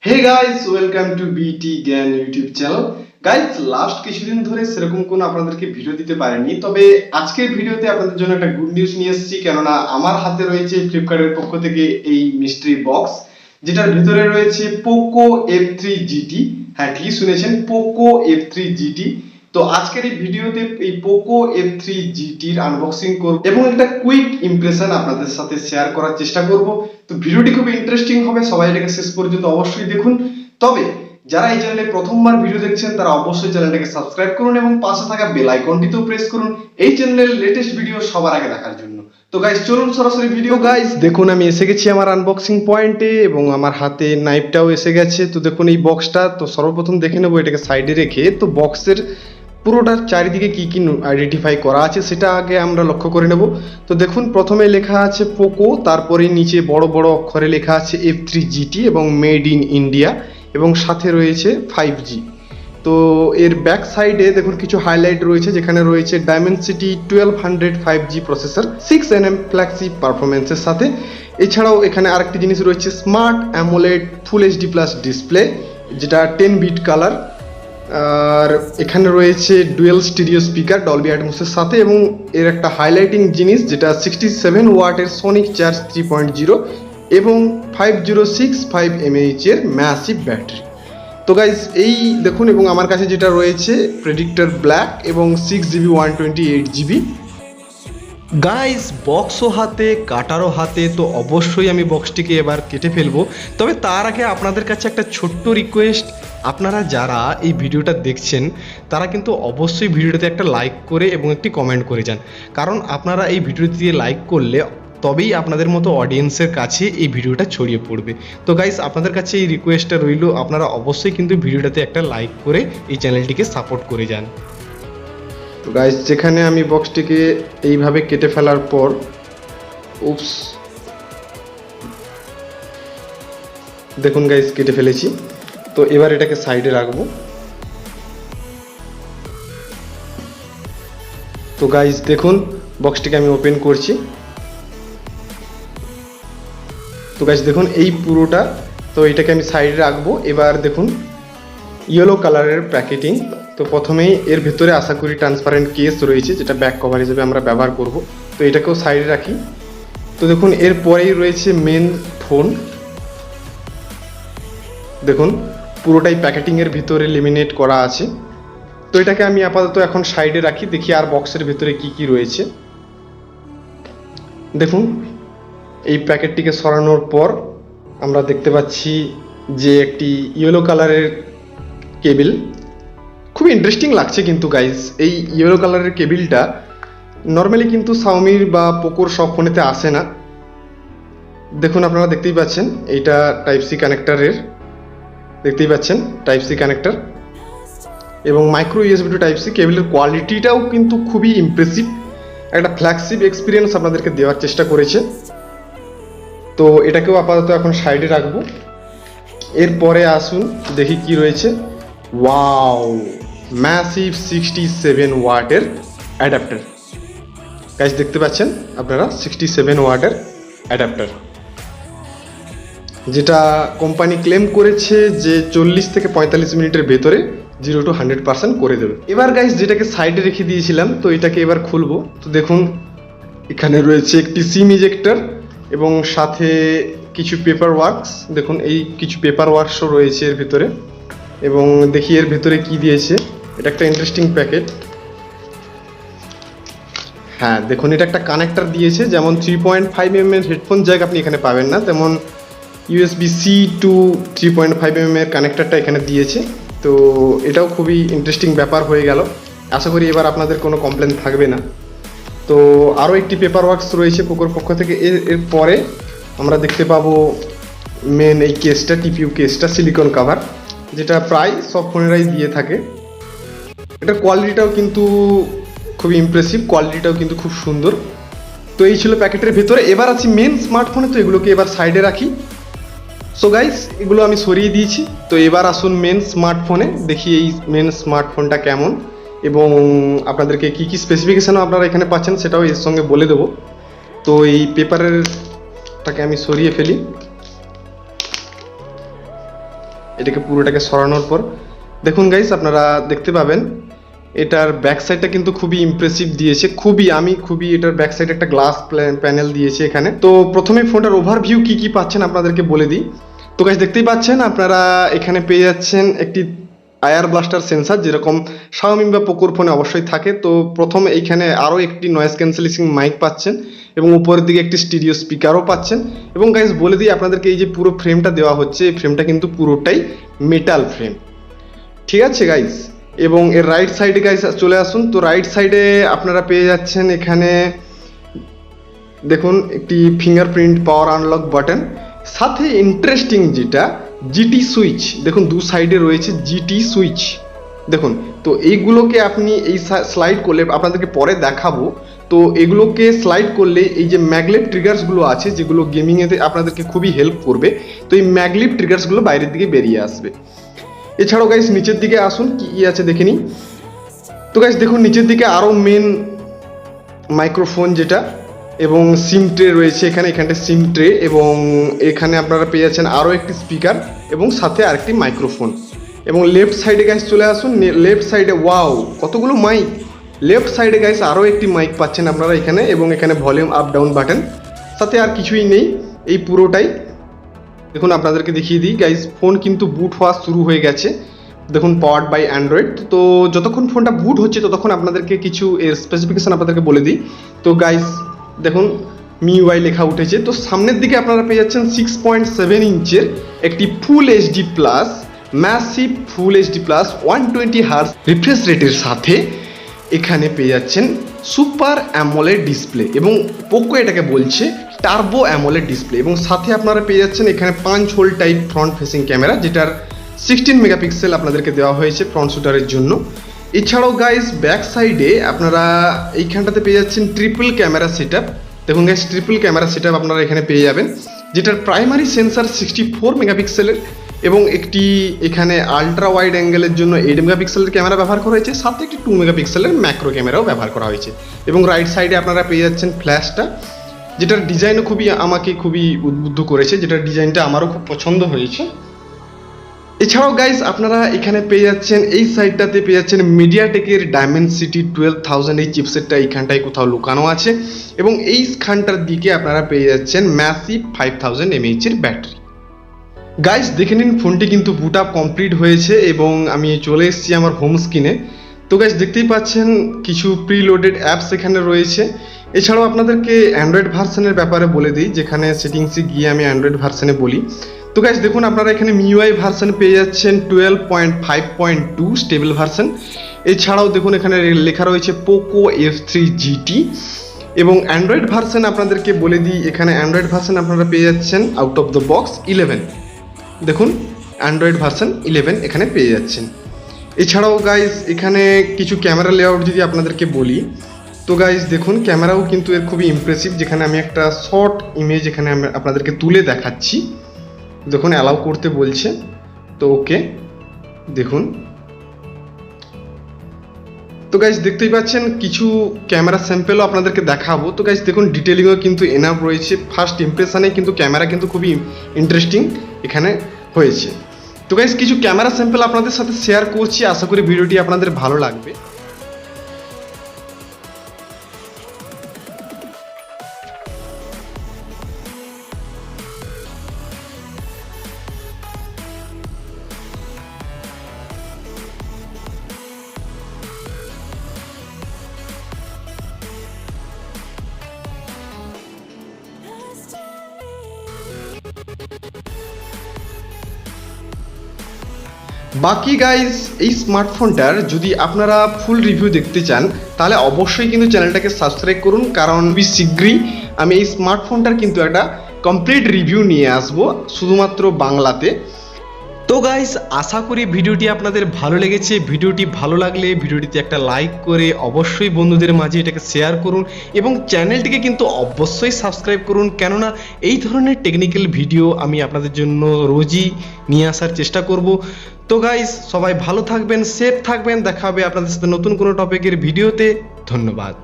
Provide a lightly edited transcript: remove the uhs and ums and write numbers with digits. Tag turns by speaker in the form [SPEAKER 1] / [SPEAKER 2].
[SPEAKER 1] Hey guys, welcome to বিটি জ্ঞান YouTube channel. Guys, last কিছুদিন ধরে সেরকম কোনো আপনাদেরকে ভিডিও দিতে পারিনি, তবে আজকের ভিডিওতে আপনাদের জন্য একটা গুড নিউজ নিয়ে এসেছি। কেননা আমার হাতে রয়েছে ফ্লিপকার্টের পক্ষ থেকে এই মিস্ট্রি বক্স, যেটার ভিতরে রয়েছে পোকো F3 GT। হ্যাঁ, ঠিকই শুনেছেন, পোকো F3 GT। তো আজকের এই ভিডিওতে এই পোকো F3 GT-র আনবক্সিং করব এবং একটা কুইক ইমপ্রেশন আপনাদের সাথে শেয়ার করার চেষ্টা করব। তো ভিডিওটি খুব ইন্টারেস্টিং হবে, সবাই এটাকে শেষ পর্যন্ত অবশ্যই দেখুন। তবে যারা এই চ্যানেলে প্রথমবার ভিডিও দেখছেন তারা অবশ্যই চ্যানেলটাকে সাবস্ক্রাইব করুন এবং পাশে থাকা বেল আইকনটিতেও প্রেস করুন এই চ্যানেলের লেটেস্ট ভিডিও সবার আগে দেখার জন্য। তো গাইস, চলুন সরাসরি ভিডিও। গাইস দেখুন, আমি এসে গেছি আমার আনবক্সিং পয়েন্টে এবং আমার হাতে নাইফটাও এসে গেছে। তো দেখুন এই বক্সটা, তো সর্বপ্রথম দেখে নেবো এটাকে সাইডে রেখে। তো বক্সের পুরোটার চারিদিকে কি কি আইডেন্টিফাই করা আছে সেটা আগে আমরা লক্ষ্য করে নেব। তো দেখুন, প্রথমে লেখা আছে পোকো, তারপরে নিচে বড় বড় অক্ষরে লেখা আছে F3 GT এবং মেড ইন ইন্ডিয়া, এবং সাথে রয়েছে 5G। তো এর ব্যাক সাইডে দেখুন কিছু হাইলাইট রয়েছে, যেখানে রয়েছে Dimensity 1200 5G processor 6nm flagship পারফরমেন্সের সাথে। এছাড়াও এখানে আরেকটি জিনিস রয়েছে, স্মার্ট অ্যামোলেড ফুল HD প্লাস ডিসপ্লে, যেটা 10 বিট কালার। আর এখানে রয়েছে ডুয়েল স্টিরিও স্পিকার ডলবি অ্যাটমসের সাথে, এবং এর একটা হাইলাইটিং জিনিস যেটা 67 ওয়াটের সোনিক চার্জ 3.0 এবং 5065 mAh এর ম্যাসিভ ব্যাটারি। তো গাইজ এই দেখুন, এবং আমার কাছে যেটা রয়েছে প্রেডিক্টর ব্ল্যাক এবং 6GB 128GB। গাইজ বক্সও হাতে, কাটারও হাতে, তো অবশ্যই আমি বক্সটিকে এবার কেটে ফেলবো। তবে তার আগে আপনাদের কাছে একটা ছোট্ট রিকোয়েস্ট, আপনারা যারা এই ভিডিওটা দেখছেন তারা কিন্তু অবশ্যই ভিডিওটাতে একটা লাইক করে এবং একটি কমেন্ট করে যান, কারণ আপনারা এই ভিডিওটি দিয়ে লাইক করলে তবেই আপনাদের মতো অডিয়েন্সের কাছে এই ভিডিওটা ছড়িয়ে পড়বে। তো গাইস, আপনাদের কাছে এই রিকোয়েস্টটা রইল, আপনারা অবশ্যই কিন্তু ভিডিওটাতে একটা লাইক করে এই চ্যানেলটিকে সাপোর্ট করে যান। তো গাইস, যেখানে আমি বক্সটিকে এইভাবে কেটে ফেলার পর উপস, দেখুন গাইস কেটে ফেলেছি। তো এবার এটাকে সাইডে রাখবো। তো গাইস দেখুন, বক্সটিকে আমি ওপেন করছি। তো গাইস দেখুন এই পুরোটা, তো এটাকে আমি সাইডে রাখবো। এবার দেখুন ইয়েলো কালারের প্যাকেটিং। তো প্রথমেই এর ভেতরে আশা করি ট্রান্সপারেন্ট কেস রয়েছে, যেটা ব্যাক কভার হিসেবে আমরা ব্যবহার করব। তো এটাকেও সাইডে রাখি। তো দেখুন এরপরেই রয়েছে মেন ফোন। দেখুন পুরোটাই প্যাকেটিংয়ের ভিতরে লেমিনেট করা আছে। তো এটাকে আমি আপাতত এখন সাইডে রাখি, দেখি আর বক্সের ভিতরে কি কি রয়েছে। দেখুন এই প্যাকেটটিকে সরানোর পর আমরা দেখতে পাচ্ছি যে একটি ইয়েলো কালারের কেবিল। খুবই ইন্টারেস্টিং লাগছে কিন্তু গাইজ, এই ইয়েলো কালারের কেবিলটা নর্মালি কিন্তু শাওমির বা পোকোর সব ফোনেতে আসে না। দেখুন আপনারা দেখতেই পাচ্ছেন, এইটা টাইপ সি কানেক্টারের, দেখতেই পাচ্ছেন টাইপ সি কানেক্টার এবং micro USB to type C. কেবিলের কোয়ালিটিটাও কিন্তু খুবই ইমপ্রেসিভ, একটা ফ্ল্যাগশিপ এক্সপিরিয়েন্স আপনাদেরকে দেওয়ার চেষ্টা করেছে। তো এটাকেও আপাতত এখন সাইডে রাখবো। এরপরে আসুন দেখি কি রয়েছে। ওয়াও, ম্যাসিভ 67 ওয়াটের অ্যাডাপ্টার। গাইস দেখতে পাচ্ছেন আপনারা 67 ওয়াটের অ্যাডাপ্টার, যেটা কোম্পানি ক্লেম করেছে যে 40 থেকে 45 মিনিটের ভেতরে 0 to 100% করে দেবে। এবার গাইস যেটাকে সাইডে রেখে দিয়েছিলাম, তো এটাকে এবার খুলবো। তো দেখুন এখানে রয়েছে একটি সিম ইজেক্টর এবং সাথে কিছু পেপার ওয়ার্কস। দেখুন এই কিছু পেপার ওয়ার্কসও রয়েছে এর ভিতরে, এবং দেখি এর ভিতরে কি দিয়েছে। এটা একটা ইন্টারেস্টিং প্যাকেট। হ্যাঁ দেখুন, এটা একটা কানেক্টর দিয়েছে, যেমন 3.5mm এর হেডফোন জ্যাক আপনি এখানে পাবেন না, তেমন USB-C to 3.5mm এর কানেক্টরটা এখানে দিয়েছে। তো এটাও খুবই ইন্টারেস্টিং ব্যাপার হয়ে গেল। আশা করি এবার আপনাদের কোনো কমপ্লেন থাকবে না। তো আরও একটি পেপার ওয়ার্কস রয়েছে পোকোর পক্ষ থেকে। এর পরে আমরা দেখতে পাবো মেন এই কেসটা, TPU কেসটা, সিলিকন কাভার, যেটা প্রায় সব ফোনেরাই দিয়ে থাকে। এটার কোয়ালিটিটাও কিন্তু খুবই ইমপ্রেসিভ, কোয়ালিটিটাও কিন্তু খুব সুন্দর। তো এই ছিল প্যাকেটের ভেতরে। এবার আছি মেন স্মার্টফোনে, তো এগুলোকে এবার সাইডে রাখি। সো গাইস এগুলো আমি সরিয়ে দিয়েছি। তো এবার আসুন মেন স্মার্টফোনে, দেখি এই মেন স্মার্টফোনটা কেমন এবং আপনাদেরকে কি কি স্পেসিফিকেশানও আপনারা এখানে পাচ্ছেন সেটাও এর সঙ্গে বলে দেবো। তো এই পেপারেরটাকে আমি সরিয়ে ফেলি। এটাকে পুরোটাকে সরানোর পর দেখুন গাইস, আপনারা দেখতে পাবেন এটার ব্যাক সাইডটা কিন্তু খুবই ইমপ্রেসিভ দিয়েছে, খুবই এটার ব্যাক সাইডে একটা গ্লাস প্যানেল দিয়েছে এখানে। তো প্রথমে ফোনটার ওভারভিউ কি কি পাচ্ছেন আপনাদেরকে বলে দিই। তো গাইস দেখতেই পাচ্ছেন আপনারা এখানে পেয়ে যাচ্ছেন একটি আয়ার ব্লাস্টার সেন্সার, যেরকম শাওমি বা পোকোর ফোনে অবশ্যই থাকে। তো প্রথমে এইখানে আরও একটি নয়েজ ক্যান্সেলেশন মাইক পাচ্ছেন এবং উপরের দিকে একটি স্টিরিও স্পিকারও পাচ্ছেন। এবং গাইস বলে দিই আপনাদেরকে, এই যে পুরো ফ্রেমটা দেওয়া হচ্ছে, এই ফ্রেমটা কিন্তু পুরোটাই মেটাল ফ্রেম, ঠিক আছে গাইস। এবং এর রাইট সাইডে গাইস চলে আসুন। তো রাইট সাইডে আপনারা পেয়ে যাচ্ছেন এখানে দেখুন একটি ফিঙ্গারপ্রিন্ট পাওয়ার আনলক বাটন, সাথে ইন্টারেস্টিং যেটা জিটি সুইচ, দেখুন দু সাইডে রয়েছে জিটি সুইচ দেখুন। তো এইগুলোকে আপনি এই স্লাইড করলে, আপনাদেরকে পরে দেখাবো, তো এগুলোকে স্লাইড করলে এই যে ম্যাগলেট ট্রিগার্সগুলো আছে যেগুলো গেমিংয়েতে আপনাদেরকে খুবই হেল্প করবে, তো এই ম্যাগলেট ট্রিগার্সগুলো বাইরের দিকে বেরিয়ে আসবে। এছাড়াও গাইস নিচের দিকে আসুন, কি আছে দেখে নিই। তো গাইস দেখুন নিচের দিকে আরও মেন মাইক্রোফোন যেটা, এবং সিম ট্রে রয়েছে এখানটা সিম ট্রে, এবং এখানে আপনারা পেয়ে যাচ্ছেন আরও একটি স্পিকার এবং সাথে আরেকটি মাইক্রোফোন। এবং লেফট সাইডে গাইস চলে আসুন, লেফট সাইডে ওয়াও কতগুলো মাইক, লেফট সাইডে গাইস আরও একটি মাইক পাচ্ছেন আপনারা এখানে, এবং এখানে ভলিউম আপ ডাউন বাটন, সাথে আর কিছুই নেই এই পুরোটাই। দেখুন আপনাদেরকে দেখিয়ে দিই গাইস, ফোন কিন্তু বুট হওয়া শুরু হয়ে গেছে, দেখুন পাওয়ার্ড বাই অ্যান্ড্রয়েড। তো যতক্ষণ ফোনটা বুট হচ্ছে ততক্ষণ আপনাদেরকে কিছু এর স্পেসিফিকেশন আপনাদেরকে বলে দিই। তো গাইস দেখুন মিউআই লেখা উঠেছে। তো সামনের দিকে আপনারা পেয়ে যাচ্ছেন 6.7 ইঞ্চের একটি full HD plus, massive full HD plus 120 hertz refresh রেটের সাথে এখানে পেয়ে যাচ্ছেন সুপার অ্যামোলেড ডিসপ্লে, এবং পোকো এটাকে বলছে টার্বো অ্যামোলেড ডিসপ্লে। এবং সাথে আপনারা পেয়ে যাচ্ছেন এখানে 5 hole type front facing camera, যেটার 16 মেগাপিক্সেল আপনাদেরকে দেওয়া হয়েছে ফ্রন্ট শুটারের জন্য। এছাড়াও গাইস ব্যাক সাইডে আপনারা এইখানটাতে পেয়ে যাচ্ছেন ট্রিপল ক্যামেরা সেটআপ। দেখুন গাইস ট্রিপল ক্যামেরা সেটআপ আপনারা এখানে পেয়ে যাবেন, যেটার প্রাইমারি সেন্সার 64 মেগাপিক্সেলের, এবং একটি এখানে আলট্রা ওয়াইড অ্যাঙ্গেলের জন্য 8 মেগাপিক্সেলের ক্যামেরা ব্যবহার করা হয়েছে, সাথে একটি 2 মেগাপিক্সেলের ম্যাক্রো ক্যামেরাও ব্যবহার করা হয়েছে। এবং রাইট সাইডে আপনারা পেয়ে যাচ্ছেন ফ্ল্যাশটা, যেটার ডিজাইনও আমাকে খুবই উদ্বুদ্ধ করেছে, যেটার ডিজাইনটা আমারও খুব পছন্দ হয়েছে। এছাড়াও গাইস আপনারা এখানে পেয়ে যাচ্ছেন এই সাইডটাতে পেয়ে যাচ্ছেন মিডিয়াটেকের ডায়মেনসিটি 12000 এই চিপসেটটা এইখানটায় কোথাও লুকানো আছে, এবং এই খানটার দিকে আপনারা পেয়ে যাচ্ছেন ম্যাসিভ 5000 mAh এর ব্যাটারি। গাইস দেখে নিন ফোনটি কিন্তু বুট আপ কমপ্লিট হয়েছে, এবং আমি চলে এসেছি আমার হোম স্ক্রিনে। তো গাইস দেখতেই পাচ্ছেন কিছু প্রিলোডেড অ্যাপস এখানে রয়েছে। এছাড়াও আপনাদেরকে অ্যান্ড্রয়েড ভার্সনের ব্যাপারে বলে দিই, যেখানে সেটিংসে গিয়ে আমি অ্যান্ড্রয়েড ভার্সনে বলি। তো গাইস দেখুন আপনারা এখানে মিউআই ভার্সন পেয়ে যাচ্ছেন 12.5.2 স্টেবল ভার্সন। এছাড়াও দেখুন এখানে লেখা রয়েছে পোকো F3 GT, এবং অ্যান্ড্রয়েড ভার্সন আপনাদেরকে বলে দিই, এখানে অ্যান্ড্রয়েড ভার্সন আপনারা পেয়ে যাচ্ছেন আউট অফ দ্য বক্স 11, দেখুন অ্যান্ড্রয়েড ভার্সন 11 এখানে পেয়ে যাচ্ছেন। এছাড়াও গাইস এখানে কিছু ক্যামেরা লেআউট যদি আপনাদেরকে বলি, তো গাইস দেখুন ক্যামেরাও কিন্তু এর খুবই ইমপ্রেসিভ, যেখানে আমি একটা শর্ট ইমেজ এখানে আপনাদেরকে তুলে দেখাচ্ছি। দেখুন অ্যালাউ করতে বলছে, তো ওকে দেখুন। তো গাইস দেখতেই পাচ্ছেন কিছু ক্যামেরা স্যাম্পেলও আপনাদেরকে দেখাবো। তো গাইস দেখুন ডিটেলিংও কিন্তু এনাফ রয়েছে, ফার্স্ট ইমপ্রেশনে কিন্তু ক্যামেরা কিন্তু খুবই ইন্টারেস্টিং এখানে হয়েছে। তো গাইস কিছু ক্যামেরা স্যাম্পেল আপনাদের সাথে শেয়ার করছি, আশা করি ভিডিওটি আপনাদের ভালো লাগবে। বাকি গাইস এই স্মার্টফোনটার যদি আপনারা ফুল রিভিউ দেখতে চান তাহলে অবশ্যই কিন্তু চ্যানেলটাকে সাবস্ক্রাইব করুন, কারণ শীঘ্রই আমি এই স্মার্টফোনটার কিন্তু একটা কমপ্লিট রিভিউ নিয়ে আসব শুধুমাত্র বাংলাতে। তো গাইস আশা করি ভিডিওটি আপনাদের ভালো লেগেছে। ভিডিওটি ভালো লাগলে ভিডিওটিতে একটা লাইক করে অবশ্যই বন্ধুদের মাঝে এটাকে শেয়ার করুন, এবং চ্যানেলটিকে কিন্তু অবশ্যই সাবস্ক্রাইব করুন, কেননা এই ধরনের টেকনিক্যাল ভিডিও আমি আপনাদের জন্য রোজই নিয়ে আসার চেষ্টা করব। তো গাইস সবাই ভালো থাকবেন, সেফ থাকবেন, দেখা হবে আপনাদের সাথে নতুন কোনো টপিকের ভিডিওতে। ধন্যবাদ।